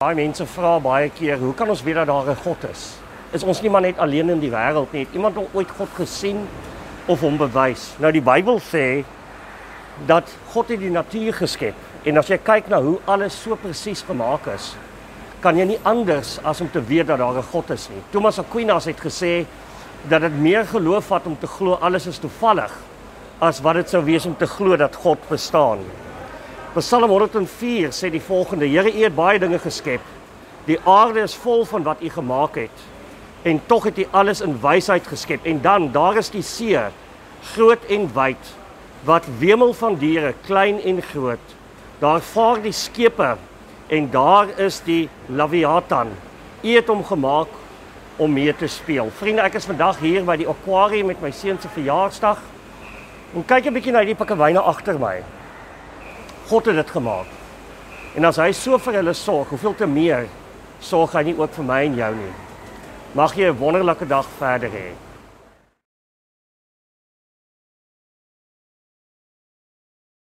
Baie mense vra baie keer, hoe kan ons weet dat daar 'n God is? Is ons nie maar net alleen in die wêreld nie? Het iemand ooit God gesien of hom bewys? Nou die Bybel sê dat God het die natuur geskep. En as jy kyk na hoe alles so presies gemaak is, kan jy nie anders as om te weet dat daar 'n God is nie. Thomas Aquinas het gesê dat dit meer geloof vat om te glo alles is toevallig, as wat dit sou wees om te glo dat God bestaan. Psalm 104 sê die volgende: Here, U het baie dinge geskep. Die aarde is vol van wat U gemaak het. En tog het U alles in wysheid geskep. En dan, daar is die see, groot en wyd, wat wemel van diere, klein en groot. Daar vaar die skepe, en daar is die Leviathan. U het hom gemaak om mee te speel. Vriende, ek is vandag hier by die aquarium met my seun se verjaarsdag. En kyk 'n bietjie na die pikkewyne agter my. God het dit gemaak. En as hy so vir hulle sorg, hoeveel te meer sorg hy nie ook vir my en jou nie. Mag jy 'n wonderlike dag verder hê.